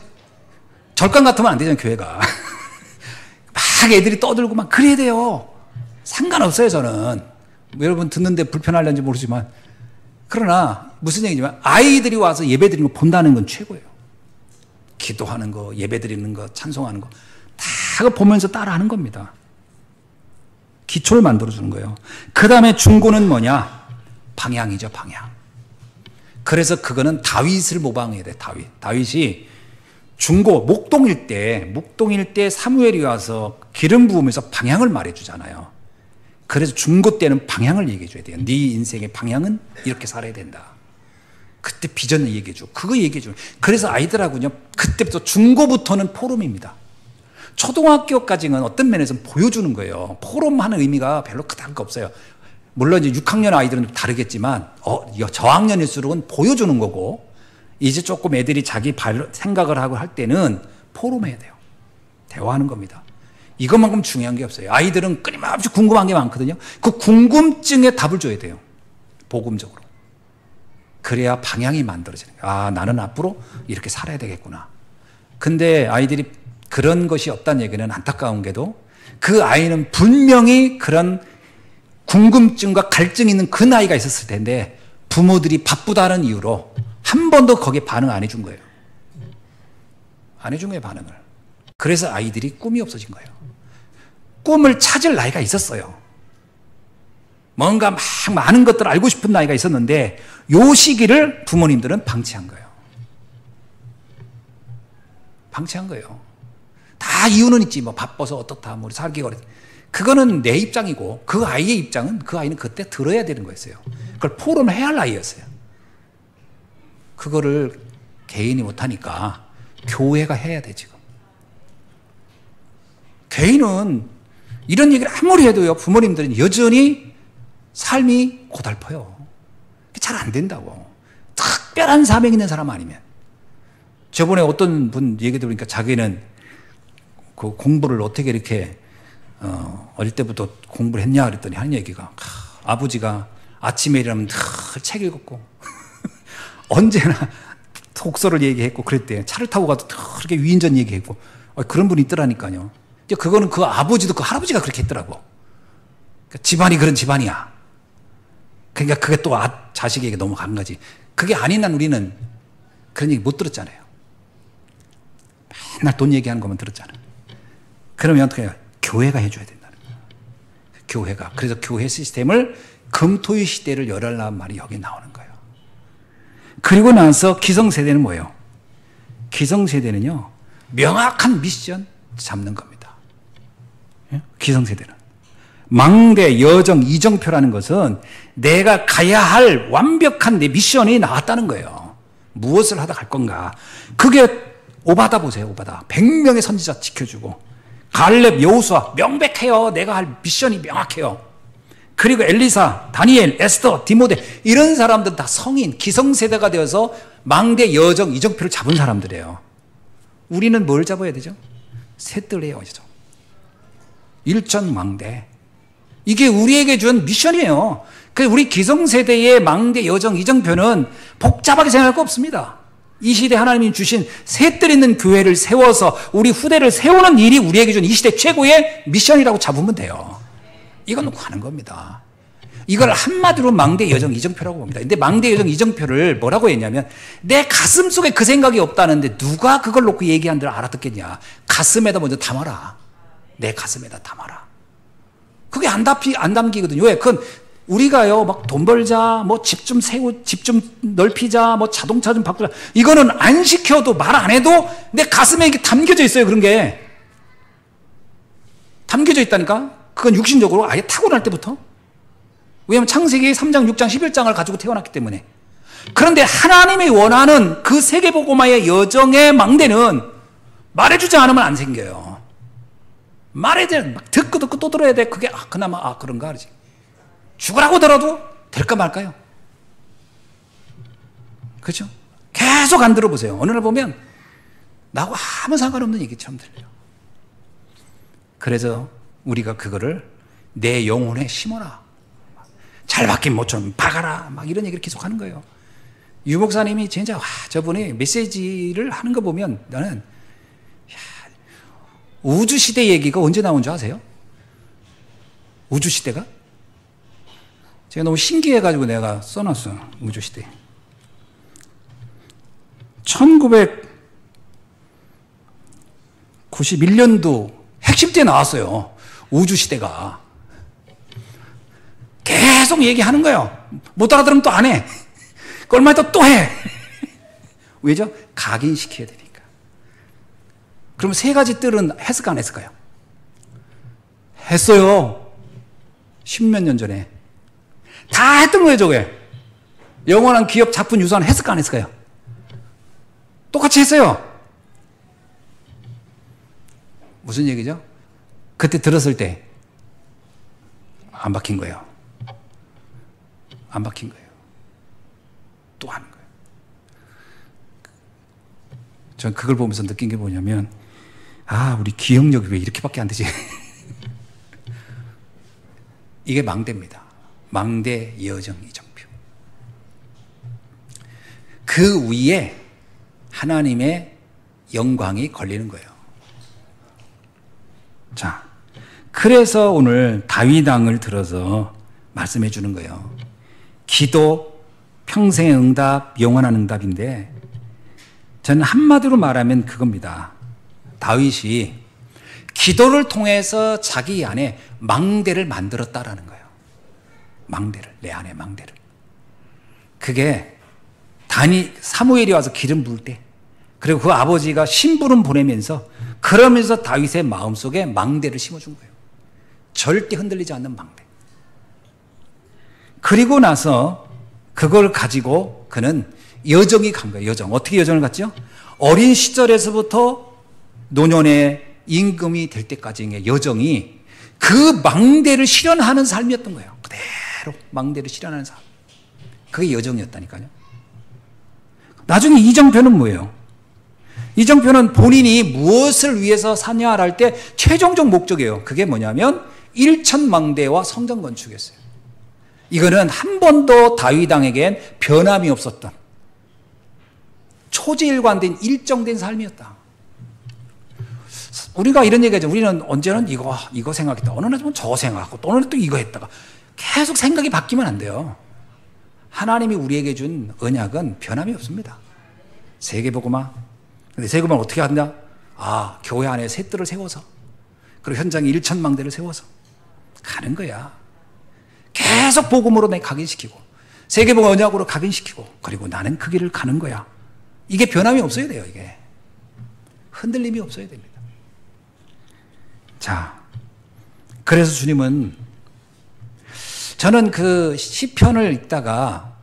A: 절간 같으면 안 되잖아요, 교회가. 막 애들이 떠들고 막 그래야 돼요. 상관없어요, 저는. 여러분 듣는데 불편할는지 모르지만. 그러나 무슨 얘기냐면 아이들이 와서 예배 드리는 거 본다는 건 최고예요. 기도하는 거, 예배 드리는 거, 찬송하는 거 다 보면서 따라하는 겁니다. 기초를 만들어주는 거예요. 그 다음에 중고는 뭐냐? 방향이죠, 방향. 그래서 그거는 다윗을 모방해야 돼, 다윗이 중고, 목동일 때 사무엘이 와서 기름 부으면서 방향을 말해주잖아요. 그래서 중고 때는 방향을 얘기해줘야 돼요. 네 인생의 방향은 이렇게 살아야 된다. 그때 비전을 얘기해줘. 그거 얘기해줘. 그래서 아이들하고요, 그때부터 중고부터는 포럼입니다. 초등학교까지는 어떤 면에서는 보여주는 거예요. 포럼하는 의미가 별로 크다고 없어요. 물론 이제 6학년 아이들은 좀 다르겠지만, 저학년일수록은 보여주는 거고, 이제 조금 애들이 자기 생각을 하고 할 때는 포럼해야 돼요. 대화하는 겁니다. 이것만큼 중요한 게 없어요. 아이들은 끊임없이 궁금한 게 많거든요. 그 궁금증에 답을 줘야 돼요. 복음적으로. 그래야 방향이 만들어지는 거예요. 아, 나는 앞으로 이렇게 살아야 되겠구나. 근데 아이들이 그런 것이 없다는 얘기는 안타까운 게도 그 아이는 분명히 그런 궁금증과 갈증이 있는 그 나이가 있었을 텐데 부모들이 바쁘다는 이유로 한 번도 거기에 반응 안 해준 거예요. 안 해준 거예요, 반응을. 그래서 아이들이 꿈이 없어진 거예요. 꿈을 찾을 나이가 있었어요. 뭔가 막 많은 것들을 알고 싶은 나이가 있었는데 요 시기를 부모님들은 방치한 거예요. 방치한 거예요. 다 이유는 있지. 뭐 바빠서 어떻다. 뭐 살기가 어렵다. 그거는 내 입장이고 그 아이의 입장은 그 아이는 그때 들어야 되는 거였어요. 그걸 포럼해야 할 나이였어요. 그거를 개인이 못하니까 교회가 해야 돼 지금. 개인은 이런 얘기를 아무리 해도요 부모님들은 여전히 삶이 고달퍼요. 잘 안 된다고. 특별한 사명 있는 사람 아니면. 저번에 어떤 분 얘기 들으니까 자기는 그 공부를 어떻게 이렇게 어릴 때부터 공부를 했냐 그랬더니 하는 얘기가 아버지가 아침에 일어나면 늘 책 읽었고 언제나 독서를 얘기했고 그랬대요. 차를 타고 가도 그렇게 위인전 얘기했고 그런 분이 있더라니까요. 그거는 그 아버지도 그 할아버지가 그렇게 했더라고. 그러니까 집안이 그런 집안이야. 그러니까 그게 또 자식에게 넘어간 거지. 그게 아닌 한 우리는 그런 얘기 못 들었잖아요. 맨날 돈 얘기하는 것만 들었잖아요. 그러면 어떻게 해요? 교회가 해줘야 된다는 거예요. 교회가. 그래서 교회 시스템을 금토일 시대를 열어라는 말이 여기 나오는 거예요. 그리고 나서 기성세대는 뭐예요? 기성세대는요, 명확한 미션 잡는 겁니다. 기성세대는. 망대, 여정, 이정표라는 것은 내가 가야 할 완벽한 내 미션이 나왔다는 거예요. 무엇을 하다 갈 건가. 그게 오바다 보세요. 오바다. 100명의 선지자 지켜주고 갈렙, 여호수아 명백해요. 내가 할 미션이 명확해요. 그리고 엘리사, 다니엘, 에스더, 디모데 이런 사람들은 다 성인, 기성세대가 되어서 망대, 여정, 이정표를 잡은 사람들이에요. 우리는 뭘 잡아야 되죠? 셋들이에요. 일천망대. 이게 우리에게 준 미션이에요. 그래서 우리 기성세대의 망대, 여정, 이정표는 복잡하게 생각할 거 없습니다. 이 시대 하나님이 주신 셋들 있는 교회를 세워서 우리 후대를 세우는 일이 우리에게 준 이 시대 최고의 미션이라고 잡으면 돼요. 이건 놓고 하는 겁니다. 이걸 한마디로 망대, 여정, 이정표라고 봅니다. 근데 망대, 여정, 이정표를 뭐라고 했냐면 내 가슴 속에 그 생각이 없다는데 누가 그걸 놓고 얘기한 줄 알아듣겠냐. 가슴에다 먼저 담아라. 내 가슴에다 담아라. 그게 안 담기거든요. 왜? 그건 우리가요, 막 돈 벌자, 뭐 집 좀 집 좀 넓히자, 뭐 자동차 좀 바꾸자. 이거는 안 시켜도 말 안 해도 내 가슴에 이게 담겨져 있어요. 그런 게. 담겨져 있다니까? 그건 육신적으로 아예 타고날 때부터. 왜냐하면 창세기 3장, 6장, 11장을 가지고 태어났기 때문에. 그런데 하나님이 원하는 그 세계복음화의 여정의 망대는 말해주지 않으면 안 생겨요. 말해야 돼. 막 듣고 또 들어야 돼. 그게 그나마 그런가 그러지. 죽으라고 들어도 될까 말까요? 그렇죠? 계속 안 들어보세요. 어느 날 보면 나하고 아무 상관없는 얘기처럼 들려요. 그래서 우리가 그거를 내 영혼에 심어라. 잘 박힌 모처럼 박아라. 막 이런 얘기를 계속 하는 거예요. 유 목사님이 진짜 저분이 메시지를 하는 거 보면 나는 우주시대 얘기가 언제 나온 줄 아세요? 우주시대가? 제가 너무 신기해가지고 내가 써놨어. 우주시대. 1991년도 핵심 때 나왔어요. 우주시대가. 계속 얘기하는 거예요. 못 알아들으면 또 안 해. 얼마 있다 또 해. 왜죠? 각인시켜야 되니까. 그럼 세 가지 뜰은 했을까 안 했을까요? 했어요. 10몇 년 전에. 다 했던 거예요, 저게. 영원한 기업 작품 유산 했을까 안 했을까요? 똑같이 했어요. 무슨 얘기죠? 그때 들었을 때 안 박힌 거예요. 안 박힌 거예요. 또 하는 거예요. 전 그걸 보면서 느낀 게 뭐냐면 우리 기억력이 왜 이렇게밖에 안 되지? 이게 망대입니다. 망대, 여정, 이정표. 그 위에 하나님의 영광이 걸리는 거예요. 자, 그래서 오늘 다윗 왕을 들어서 말씀해 주는 거예요. 기도, 평생의 응답, 영원한 응답인데 저는 한마디로 말하면 그겁니다. 다윗이 기도를 통해서 자기 안에 망대를 만들었다라는 거예요. 망대를, 내 안에 망대를. 그게 사무엘이 와서 기름 부을 때, 그리고 그 아버지가 심부름 보내면서, 그러면서 다윗의 마음속에 망대를 심어준 거예요. 절대 흔들리지 않는 망대. 그리고 나서 그걸 가지고 그는 여정이 간 거예요. 여정. 어떻게 여정을 갔죠? 어린 시절에서부터 노년의 임금이 될 때까지의 여정이 그 망대를 실현하는 삶이었던 거예요. 그대로 망대를 실현하는 삶. 그게 여정이었다니까요. 나중에 이정표는 뭐예요? 이정표는 본인이 무엇을 위해서 사냐 할 때 최종적 목적이에요. 그게 뭐냐면 일천망대와 성전 건축이었어요. 이거는 한 번도 다윗 왕에겐 변함이 없었던 초지일관된 일정된 삶이었다. 우리가 이런 얘기하죠. 우리는 언제는 이거 생각했다. 어느 날은 저 생각하고 또 어느 날 또 이거 했다가 계속 생각이 바뀌면 안 돼요. 하나님이 우리에게 준 언약은 변함이 없습니다. 세계복음화. 근데 세계복음화를 어떻게 한다? 교회 안에 셋들을 세워서, 그리고 현장에 일천망대를 세워서 가는 거야. 계속 복음으로 내 각인시키고, 세계복음 언약으로 각인시키고, 그리고 나는 그 길을 가는 거야. 이게 변함이 없어야 돼요. 이게 흔들림이 없어야 됩니다. 자, 그래서 주님은, 저는 그 시편을 읽다가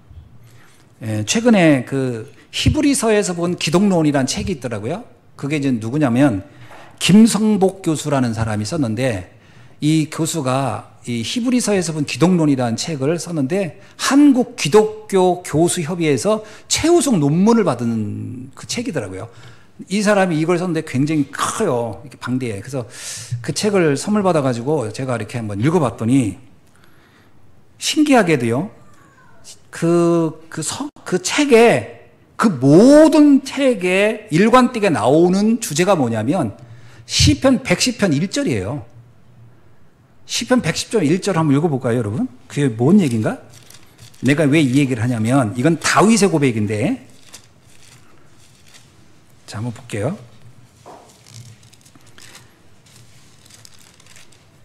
A: 최근에 그 히브리서에서 본 기독론이라는 책이 있더라고요. 그게 이제 누구냐면 김성복 교수라는 사람이 썼는데, 이 교수가 이 히브리서에서 본 기독론이라는 책을 썼는데 한국 기독교 교수 협의회에서 최우수 논문을 받은 그 책이더라고요. 이 사람이 이걸 썼는데 굉장히 커요. 이렇게 방대해. 그래서 그 책을 선물 받아가지고 제가 이렇게 한번 읽어봤더니 신기하게도요, 그 책에, 그 모든 책에 일관되게 나오는 주제가 뭐냐면 시편 110편 1절이에요. 시편 110편 1절 한번 읽어볼까요, 여러분? 그게 뭔 얘기인가? 내가 왜 이 얘기를 하냐면, 이건 다윗의 고백인데, 자, 한번 볼게요.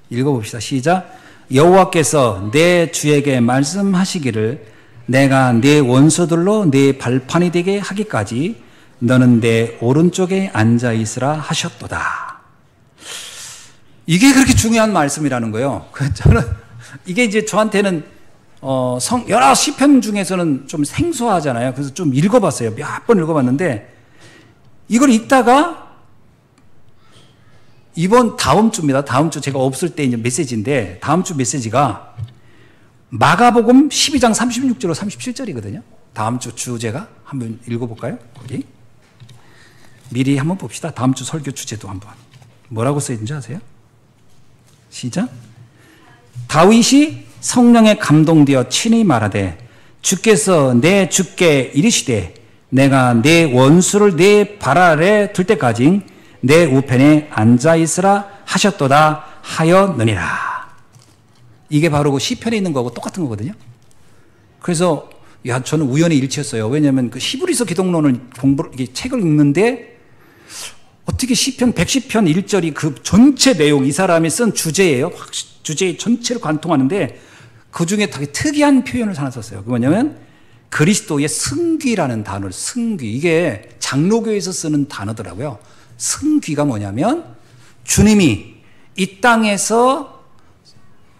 A: 읽어봅시다. 시작. 여호와께서 내 주에게 말씀하시기를 내가 네 원수들로 네 발판이 되게 하기까지 너는 내 오른쪽에 앉아 있으라 하셨도다. 이게 그렇게 중요한 말씀이라는 거예요. 저는 이게 이제 저한테는 여러 시편 중에서는 좀 생소하잖아요. 그래서 좀 읽어봤어요. 몇 번 읽어봤는데, 이걸 읽다가 다음 주입니다. 다음 주 제가 없을 때 이제 메시지인데, 다음 주 메시지가 마가복음 12장 36절로 37절이거든요. 다음 주 주제가 한번 읽어볼까요? 거기 미리 한번 봅시다. 다음 주 설교 주제도 한번. 뭐라고 써있는지 아세요? 시작. 다윗이 성령에 감동되어 친히 말하되 주께서 내 주께 이르시되 내가 내 원수를 내 발 아래 둘 때까지 내 우편에 앉아 있으라 하셨도다 하였느니라. 이게 바로 그 시편에 있는 거하고 똑같은 거거든요. 그래서 저는 우연히 일치했어요. 왜냐하면 그 히브리서 기독론을 책을 읽는데 어떻게 시편 110편 1절이 그 전체 내용, 이 사람이 쓴 주제예요. 주제 전체를 관통하는데 그 중에 되게 특이한 표현을 하나 썼어요. 그게 뭐냐면 그리스도의 승귀라는 단어를, 승귀. 이게 장로교에서 쓰는 단어더라고요. 승귀가 뭐냐면 주님이 이 땅에서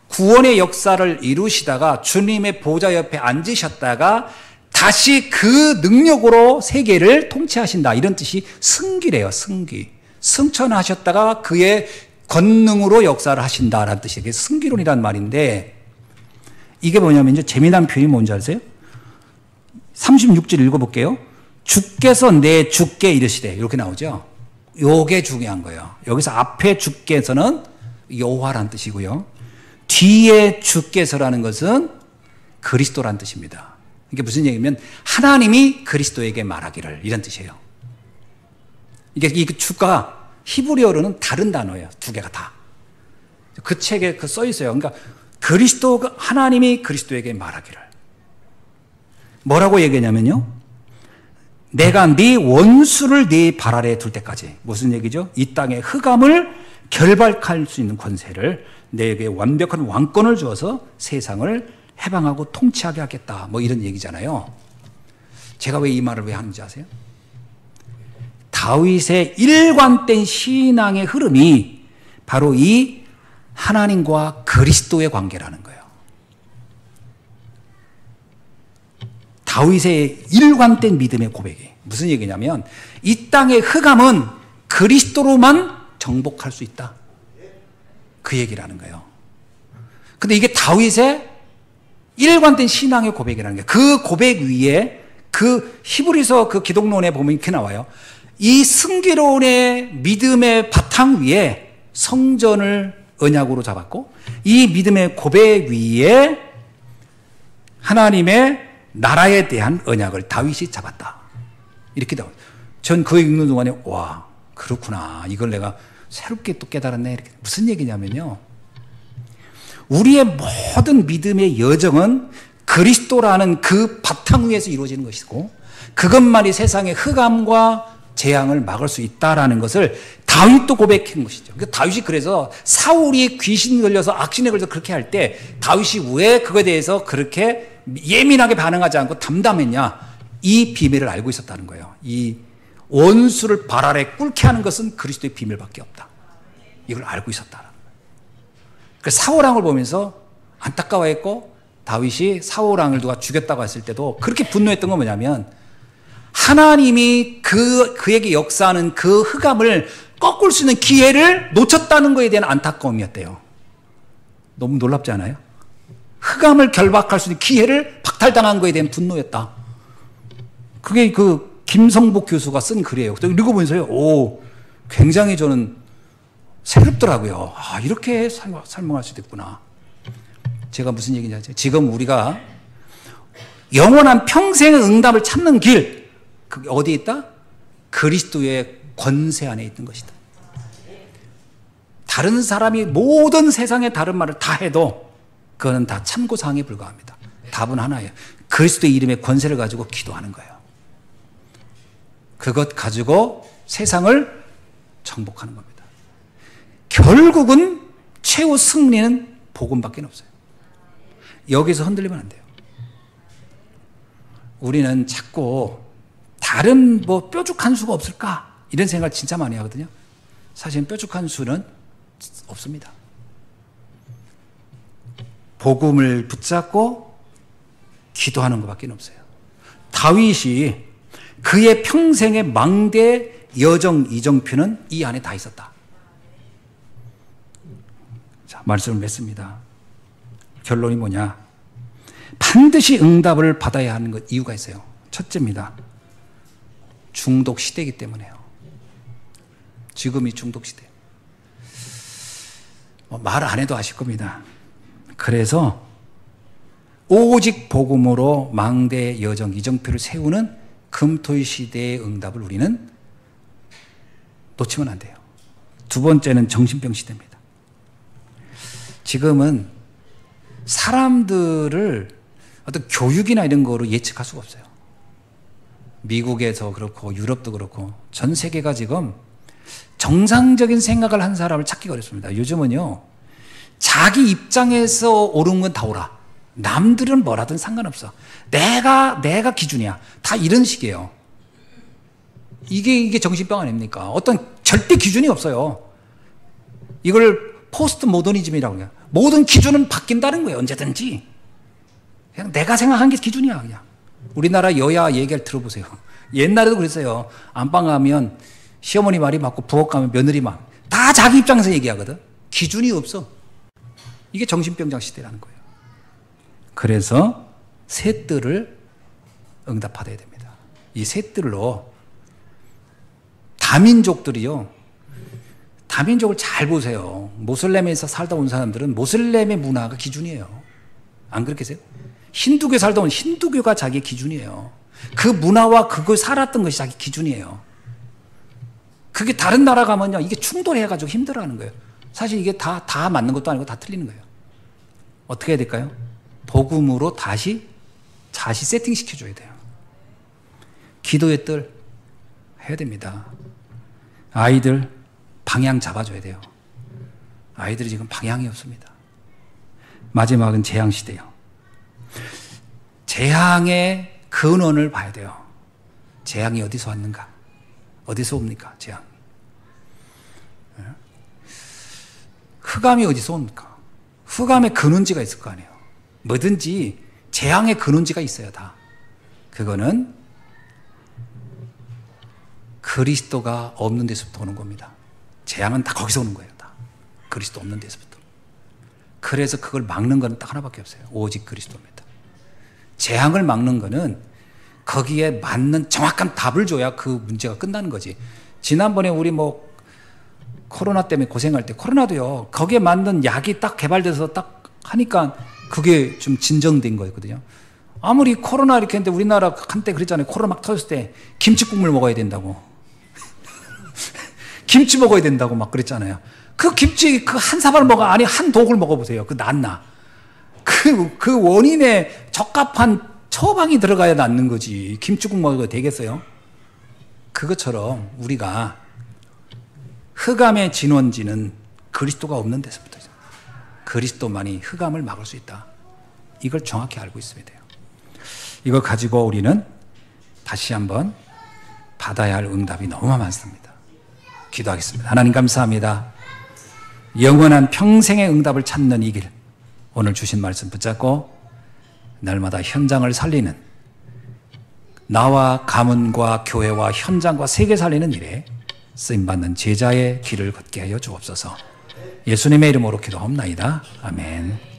A: 구원의 역사를 이루시다가 주님의 보좌 옆에 앉으셨다가 다시 그 능력으로 세계를 통치하신다, 이런 뜻이 승귀래요. 승귀. 승천하셨다가 그의 권능으로 역사를 하신다라는 뜻이에요. 그게 승귀론이라는 말인데, 이게 뭐냐면 이제 재미난 표현이 뭔지 아세요? 36절 읽어볼게요. 주께서 내 주께 이르시되, 이렇게 나오죠. 요게 중요한 거예요. 여기서 앞에 주께서는 여호와라는 뜻이고요, 뒤에 주께서라는 것은 그리스도라는 뜻입니다. 이게 무슨 얘기냐면 하나님이 그리스도에게 말하기를, 이런 뜻이에요. 이게 이 주가 히브리어로는 다른 단어예요. 두 개가 다. 그 책에 써 있어요. 그러니까 그리스도가, 하나님이 그리스도에게 말하기를. 뭐라고 얘기하냐면요, 내가 네 원수를 네 발 아래에 둘 때까지. 무슨 얘기죠? 이 땅의 흑암을 결박할 수 있는 권세를, 내게 완벽한 왕권을 주어서 세상을 해방하고 통치하게 하겠다. 뭐 이런 얘기잖아요. 제가 왜 이 말을 왜 하는지 아세요? 다윗의 일관된 신앙의 흐름이 바로 이 하나님과 그리스도의 관계라는 거예요. 다윗의 일관된 믿음의 고백이 무슨 얘기냐면 이 땅의 흑암은 그리스도로만 정복할 수 있다. 그 얘기라는 거예요. 근데 이게 다윗의 일관된 신앙의 고백이라는 거예요. 그 고백 위에 그 히브리서 그 기독론에 보면 이렇게 나와요. 이 승기론의 믿음의 바탕 위에 성전을 언약으로 잡았고 이 믿음의 고백 위에 하나님의 나라에 대한 언약을 다윗이 잡았다. 이렇게 나와요. 전 그거 읽는 동안에 와 그렇구나. 이걸 내가 새롭게 또 깨달았네. 이렇게. 무슨 얘기냐면요. 우리의 모든 믿음의 여정은 그리스도라는 그 바탕 위에서 이루어지는 것이고 그것만이 세상의 흑암과 재앙을 막을 수 있다라는 것을 다윗도 고백한 것이죠. 그러니까 다윗이 그래서 사울이 귀신 걸려서 악신에 걸려서 그렇게 할 때 다윗이 왜 그거에 대해서 그렇게 예민하게 반응하지 않고 담담했냐. 이 비밀을 알고 있었다는 거예요. 이 원수를 발 아래 꿇게 하는 것은 그리스도의 비밀밖에 없다. 이걸 알고 있었다는 거예요. 그 사울왕을 보면서 안타까워했고 다윗이 사울왕을 누가 죽였다고 했을 때도 그렇게 분노했던 건 뭐냐면 하나님이 그에게 역사하는 그 흑암을 꺾을 수 있는 기회를 놓쳤다는 것에 대한 안타까움이었대요. 너무 놀랍지 않아요? 흑암을 결박할 수 있는 기회를 박탈당한 것에 대한 분노였다. 그게 그 김성복 교수가 쓴 글이에요. 읽어보면서요. 오, 굉장히 저는 새롭더라고요. 아, 이렇게 설명할 수도 있구나. 제가 무슨 얘기인지 아세요? 지금 우리가 영원한 평생의 응답을 찾는 길, 그게 어디에 있다? 그리스도의 권세 안에 있는 것이다. 다른 사람이 모든 세상의 다른 말을 다 해도 그거는 다 참고사항에 불과합니다. 답은 하나예요. 그리스도의 이름의 권세를 가지고 기도하는 거예요. 그것 가지고 세상을 정복하는 겁니다. 결국은 최후 승리는 복음밖에 없어요. 여기서 흔들리면 안 돼요. 우리는 자꾸 다른 뭐 뾰족한 수가 없을까? 이런 생각을 진짜 많이 하거든요. 사실 뾰족한 수는 없습니다. 복음을 붙잡고 기도하는 것밖에 없어요. 다윗이 그의 평생의 망대 여정 이정표는 이 안에 다 있었다. 자, 말씀을 맺습니다. 결론이 뭐냐? 반드시 응답을 받아야 하는 것 이유가 있어요. 첫째입니다. 중독 시대이기 때문에요. 지금이 중독 시대. 말 안 해도 아실 겁니다. 그래서 오직 복음으로 망대 여정 이정표를 세우는 금토일 시대의 응답을 우리는 놓치면 안 돼요. 두 번째는 정신병 시대입니다. 지금은 사람들을 어떤 교육이나 이런 거로 예측할 수가 없어요. 미국에서 그렇고 유럽도 그렇고 전 세계가 지금 정상적인 생각을 한 사람을 찾기가 어렵습니다. 요즘은요. 자기 입장에서 옳은 건 다 옳아. 남들은 뭐라든 상관없어. 내가 기준이야. 다 이런 식이에요. 이게 정신병 아닙니까? 어떤 절대 기준이 없어요. 이걸 포스트 모더니즘이라고 해요. 모든 기준은 바뀐다는 거예요. 언제든지. 그냥 내가 생각한 게 기준이야. 그냥. 우리나라 여야 얘기를 들어보세요. 옛날에도 그랬어요. 안방 가면 시어머니 말이 맞고 부엌 가면 며느리 말. 다 자기 입장에서 얘기하거든. 기준이 없어. 이게 정신병자 시대라는 거예요. 그래서 새 뜰을 응답받아야 됩니다. 이 새 뜰로 다민족들이요. 다민족을 잘 보세요. 모슬렘에서 살다 온 사람들은 모슬렘의 문화가 기준이에요. 안 그렇겠어요? 힌두교에 살다 온 힌두교가 자기 기준이에요. 그 문화와 그걸 살았던 것이 자기 기준이에요. 그게 다른 나라 가면요. 이게 충돌해가지고 힘들어하는 거예요. 사실 이게 다 맞는 것도 아니고 다 틀리는 거예요. 어떻게 해야 될까요? 복음으로 다시 세팅시켜줘야 돼요. 기도의 뜰 해야 됩니다. 아이들 방향 잡아줘야 돼요. 아이들이 지금 방향이 없습니다. 마지막은 재앙시대요. 재앙의 근원을 봐야 돼요. 재앙이 어디서 왔는가? 어디서 옵니까? 재앙. 흑암이 어디서 옵니까? 흑암의 근원지가 있을 거 아니에요. 뭐든지 재앙의 근원지가 있어요, 다. 그거는 그리스도가 없는 데서부터 오는 겁니다. 재앙은 다 거기서 오는 거예요, 다. 그리스도 없는 데서부터. 그래서 그걸 막는 건 딱 하나밖에 없어요. 오직 그리스도입니다. 재앙을 막는 거는 거기에 맞는 정확한 답을 줘야 그 문제가 끝나는 거지. 지난번에 우리 코로나 때문에 고생할 때, 코로나도요, 거기에 맞는 약이 딱 개발돼서 딱 하니까 그게 좀 진정된 거였거든요. 아무리 코로나 이렇게 했는데 우리나라 한때 그랬잖아요. 코로나 막 터졌을 때 김치국물 먹어야 된다고. 김치 먹어야 된다고 막 그랬잖아요. 그 김치 그 한 사발 아니 한 독을 먹어보세요. 그 낫나. 그 원인에 적합한 처방이 들어가야 낫는 거지. 김치국 먹어도 되겠어요? 그것처럼 우리가 흑암의 진원지는 그리스도가 없는 데서부터 그리스도만이 흑암을 막을 수 있다. 이걸 정확히 알고 있어야 돼요. 이거 가지고 우리는 다시 한번 받아야 할 응답이 너무 많습니다. 기도하겠습니다. 하나님 감사합니다. 영원한 평생의 응답을 찾는 이 길, 오늘 주신 말씀 붙잡고 날마다 현장을 살리는, 나와 가문과 교회와 현장과 세계 살리는 일에 쓰임받는 제자의 길을 걷게 하여 주옵소서. 예수님의 이름으로 기도하옵나이다. 아멘.